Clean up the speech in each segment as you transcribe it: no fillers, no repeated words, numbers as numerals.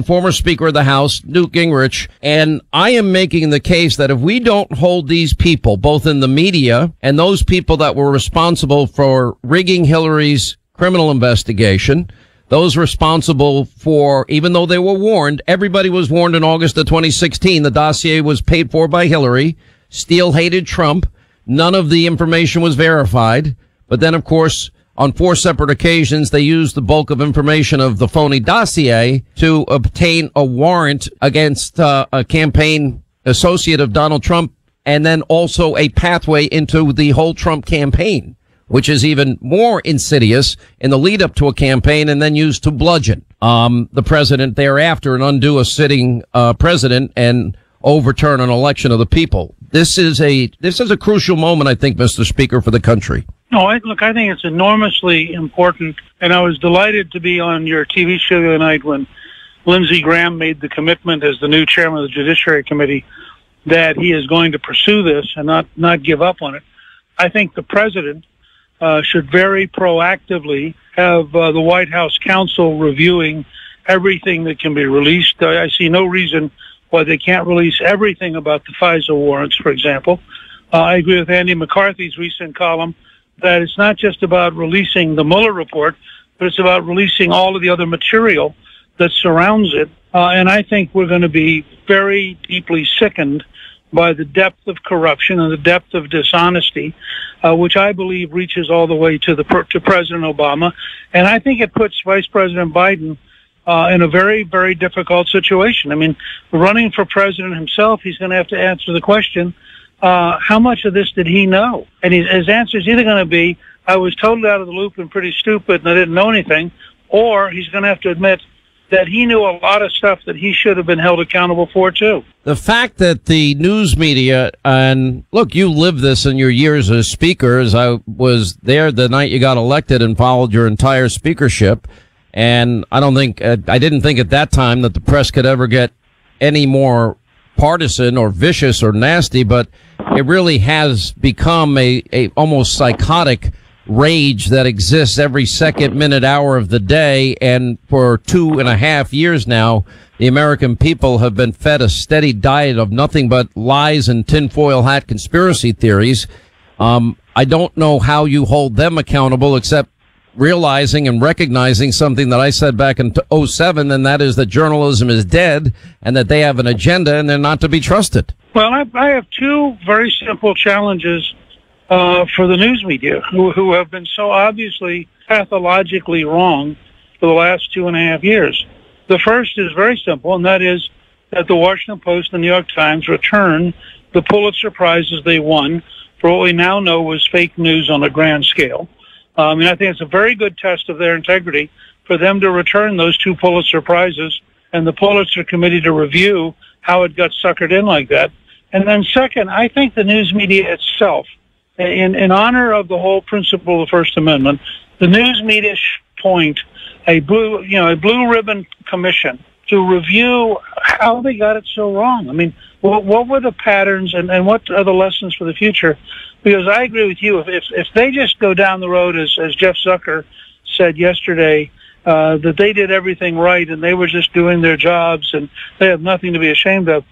Former Speaker of the House, Newt Gingrich, and I am making the case that if we don't hold these people, both in the media and those people that were responsible for rigging Hillary's criminal investigation, those responsible for, even though they were warned, everybody was warned in August of 2016, the dossier was paid for by Hillary, Steele hated Trump, none of the information was verified, but then, of course, on 4 separate occasions, they used the bulk of information of the phony dossier to obtain a warrant against a campaign associate of Donald Trump, and then also a pathway into the whole Trump campaign, which is even more insidious in the lead up to a campaign and then used to bludgeon the president thereafter and undo a sitting president and overturn an election of the people. This is a crucial moment, I think, Mr. Speaker, for the country. No, I think it's enormously important, and I was delighted to be on your TV show the other night when Lindsey Graham made the commitment as the new chairman of the Judiciary Committee that he is going to pursue this and not give up on it. I think the president should very proactively have the White House counsel reviewing everything that can be released. I see no reason why they can't release everything about the FISA warrants, for example. I agree with Andy McCarthy's recent column that it's not just about releasing the Mueller report, but it's about releasing all of the other material that surrounds it. And I think we're going to be very deeply sickened by the depth of corruption and the depth of dishonesty, which I believe reaches all the way to President Obama. And I think it puts Vice President Biden in a very, very difficult situation. I mean, running for president himself, he's going to have to answer the question, how much of this did he know? And his answer is either going to be, I was totally out of the loop and pretty stupid and I didn't know anything, or he's going to have to admit that he knew a lot of stuff that he should have been held accountable for, too. The fact that the news media, and look, you lived this in your years as speaker, as I was there the night you got elected and followed your entire speakership, and I didn't think at that time that the press could ever get any more partisan or vicious or nasty, but it really has become a almost psychotic rage that exists every second, minute, hour of the day. And for 2.5 years now, the American people have been fed a steady diet of nothing but lies and tinfoil hat conspiracy theories. I don't know how you hold them accountable except realizing and recognizing something that I said back in 2007, and that is that journalism is dead and that they have an agenda and they're not to be trusted. Well, I have 2 very simple challenges for the news media who have been so obviously pathologically wrong for the last 2.5 years. The first is very simple, and that is that the Washington Post and the New York Times return the Pulitzer Prizes they won for what we now know was fake news on a grand scale. I think it's a very good test of their integrity for them to return those 2 Pulitzer Prizes and the Pulitzer Committee to review how it got suckered in like that. And then second, I think the news media itself, in honor of the whole principle of the First Amendment, the news media should appoint a blue ribbon commission to review how they got it so wrong. I mean, what were the patterns and what are the lessons for the future? Because I agree with you. If they just go down the road, as Jeff Zucker said yesterday, that they did everything right and they were just doing their jobs and they have nothing to be ashamed of,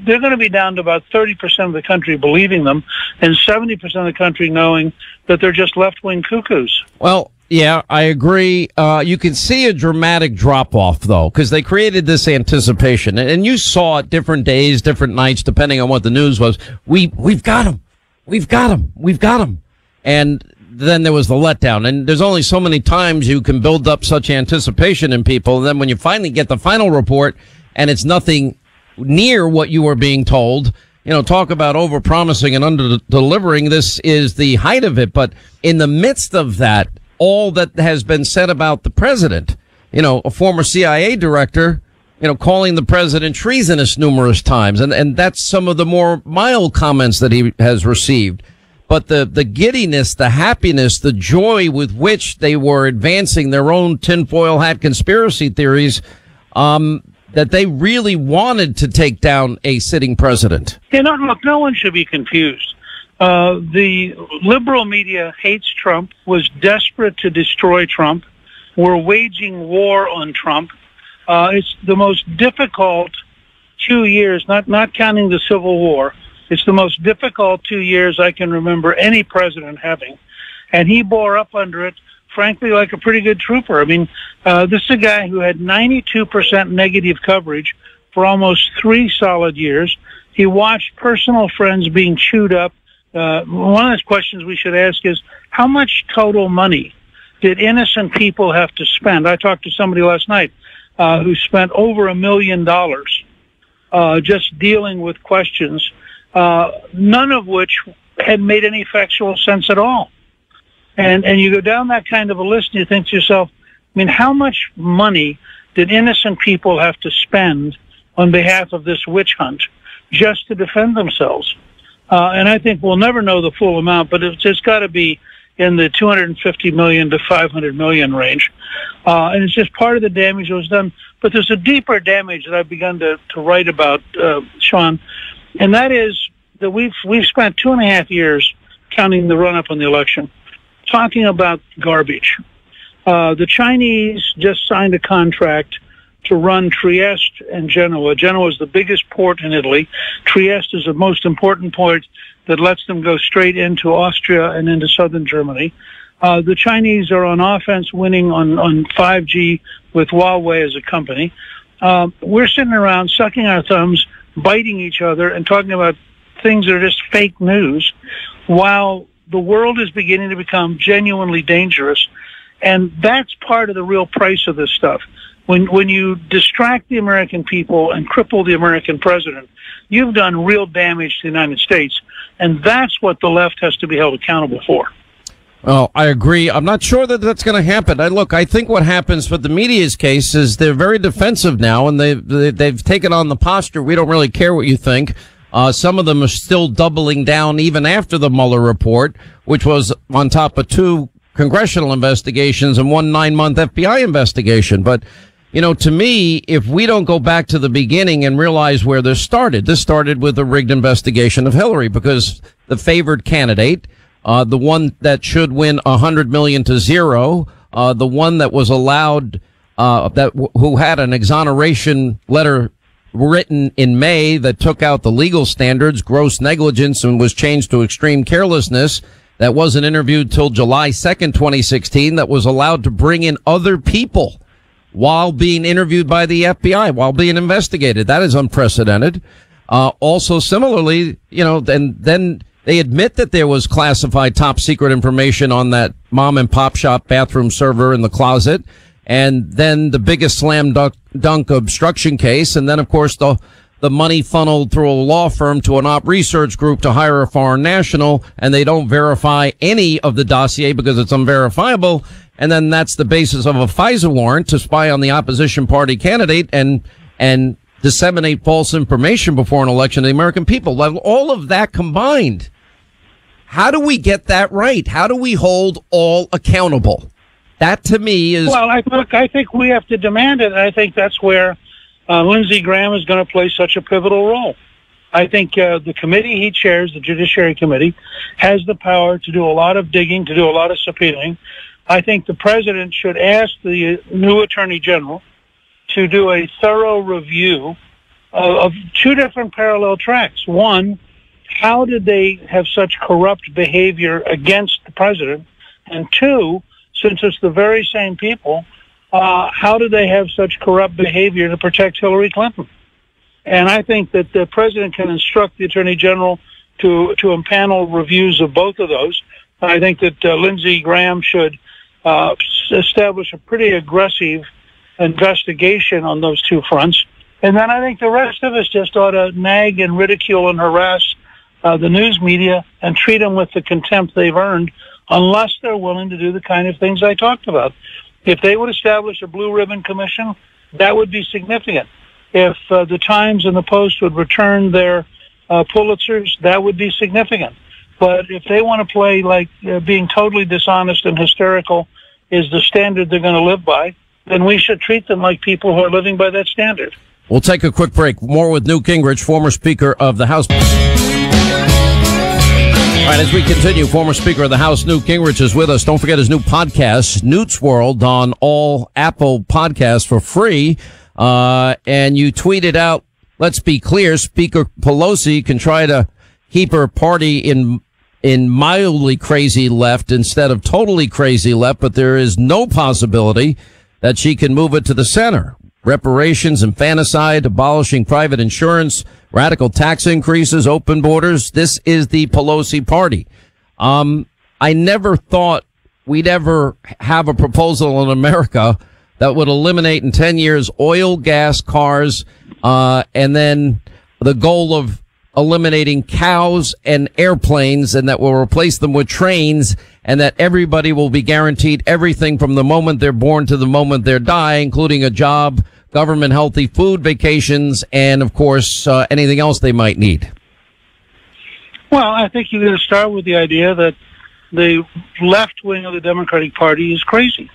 they're going to be down to about 30% of the country believing them and 70% of the country knowing that they're just left-wing cuckoos. Well, yeah, I agree. You can see a dramatic drop-off, though, because they created this anticipation. And you saw it different days, different nights, depending on what the news was. We've got him. We've got him. We've got him. And then there was the letdown. And there's only so many times you can build up such anticipation in people. And then when you finally get the final report and it's nothing near what you were being told, talk about over-promising and under-delivering. This is the height of it. But in the midst of that, all that has been said about the president, a former CIA director, calling the president treasonous numerous times. And that's some of the more mild comments that he has received. But the giddiness, the happiness, the joy with which they were advancing their own tinfoil hat conspiracy theories, that they really wanted to take down a sitting president. Yeah, look, no one should be confused. The liberal media hates Trump, was desperate to destroy Trump, were waging war on Trump. It's the most difficult 2 years, not counting the Civil War. It's the most difficult 2 years I can remember any president having. And he bore up under it, frankly, like a pretty good trooper. I mean, this is a guy who had 92% negative coverage for almost 3 solid years. He watched personal friends being chewed up. One of the questions we should ask is, how much total money did innocent people have to spend? I talked to somebody last night who spent over $1 million just dealing with questions, none of which had made any factual sense at all. And you go down that kind of a list and you think to yourself, I mean, how much money did innocent people have to spend on behalf of this witch hunt just to defend themselves? And I think we'll never know the full amount, but it's got to be in the 250 million to 500 million range. And it's just part of the damage that was done. But there's a deeper damage that I've begun to write about, Sean, and that is that we've spent 2.5 years, counting the run-up on the election, talking about garbage. The Chinese just signed a contract to run Trieste and Genoa. Genoa is the biggest port in Italy. Trieste is the most important port that lets them go straight into Austria and into southern Germany. The Chinese are on offense, winning on 5G with Huawei as a company. We're sitting around sucking our thumbs, biting each other, and talking about things that are just fake news, while the world is beginning to become genuinely dangerous. And that's part of the real price of this stuff. When you distract the American people and cripple the American president, you've done real damage to the United States. And that's what the left has to be held accountable for. Well, I agree. I'm not sure that that's going to happen. I think what happens with the media's case is they're very defensive now, and they've taken on the posture. We don't really care what you think. Some of them are still doubling down even after the Mueller report, which was on top of 2 congressional investigations and 1 9-month FBI investigation. But, you know, to me, if we don't go back to the beginning and realize where this started with a rigged investigation of Hillary, because the favored candidate, the one that should win 100 million to 0, the one that was allowed, who had an exoneration letter written in May that took out the legal standards, gross negligence, and was changed to extreme carelessness, that wasn't interviewed till July 2nd, 2016, that was allowed to bring in other people while being interviewed by the FBI, while being investigated. That is unprecedented. Also, similarly, you know, and then they admit that there was classified top secret information on that mom and pop shop bathroom server in the closet. And then the biggest slam dunk obstruction case. And then, of course, the money funneled through a law firm to an op research group to hire a foreign national. And they don't verify any of the dossier because it's unverifiable. And then that's the basis of a FISA warrant to spy on the opposition party candidate and disseminate false information before an election to the American people. Like, all of that combined. How do we get that right? How do we hold all accountable? That, to me, is... Well, I think we have to demand it. I think that's where Lindsey Graham is going to play such a pivotal role. I think the committee he chairs, the Judiciary Committee, has the power to do a lot of digging, to do a lot of subpoenaing. I think the president should ask the new Attorney General to do a thorough review of 2 different parallel tracks. One, how did they have such corrupt behavior against the president? And 2, since it's the very same people, how do they have such corrupt behavior to protect Hillary Clinton? And I think that the president can instruct the Attorney General to impanel reviews of both of those. I think that Lindsey Graham should establish a pretty aggressive investigation on those 2 fronts. And then I think the rest of us just ought to nag and ridicule and harass the news media and treat them with the contempt they've earned, unless they're willing to do the kind of things I talked about. If they would establish a blue ribbon commission, that would be significant. If the Times and the Post would return their Pulitzers, that would be significant. But if they want to play like being totally dishonest and hysterical is the standard they're going to live by, then we should treat them like people who are living by that standard. We'll take a quick break. More with Newt Gingrich, former Speaker of the House. All right, as we continue, former Speaker of the House, Newt Gingrich, is with us. Don't forget his new podcast, Newt's World, on all Apple podcasts for free. And you tweeted out, let's be clear, Speaker Pelosi can try to keep her party in mildly crazy left instead of totally crazy left, but there is no possibility that she can move it to the center. Reparations, infanticide, abolishing private insurance, radical tax increases, open borders. This is the Pelosi party. I never thought we'd ever have a proposal in America that would eliminate in 10 years oil, gas, cars, and then the goal of eliminating cows and airplanes, and that will replace them with trains, and that everybody will be guaranteed everything from the moment they're born to the moment they die, including a job, government healthy food, vacations, and, of course, anything else they might need. Well, I think you're going to start with the idea that the left wing of the Democratic Party is crazy.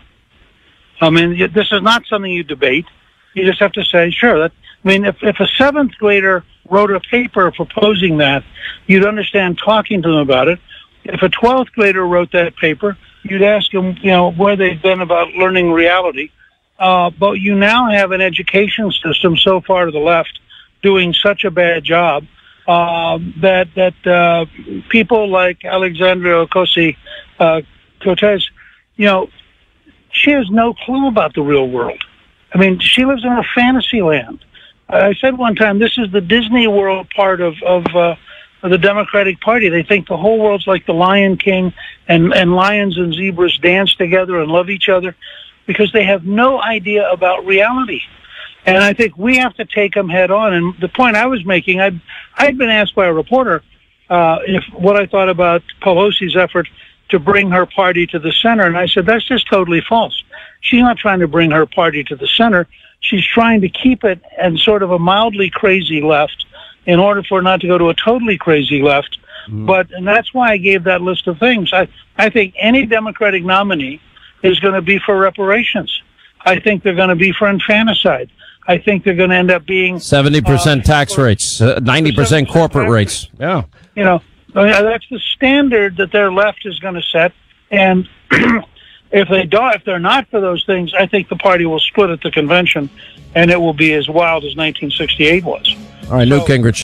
I mean, this is not something you debate. You just have to say, sure. If a seventh grader wrote a paper proposing that, you'd understand talking to them about it. If a 12th grader wrote that paper, you'd ask them, where they've been about learning reality. But you now have an education system so far to the left doing such a bad job that people like Alexandria Ocasio-Cortez, she has no clue about the real world. I mean, she lives in a fantasy land. I said one time, this is the Disney World part of the Democratic Party. They think the whole world's like the Lion King, and lions and zebras dance together and love each other, because they have no idea about reality. And I think we have to take them head on. And the point I was making, I'd been asked by a reporter what I thought about Pelosi's effort to bring her party to the center. And I said, that's just totally false. She's not trying to bring her party to the center. She's trying to keep it in sort of a mildly crazy left in order for it not to go to a totally crazy left. And that's why I gave that list of things. I think any Democratic nominee is going to be for reparations. I think they're going to be for infanticide. I think they're going to end up being 70% tax rates, 90% corporate rates. Yeah. That's the standard that their left is going to set. And if they're not for those things, I think the party will split at the convention, and it will be as wild as 1968 was. All right, Newt Gingrich.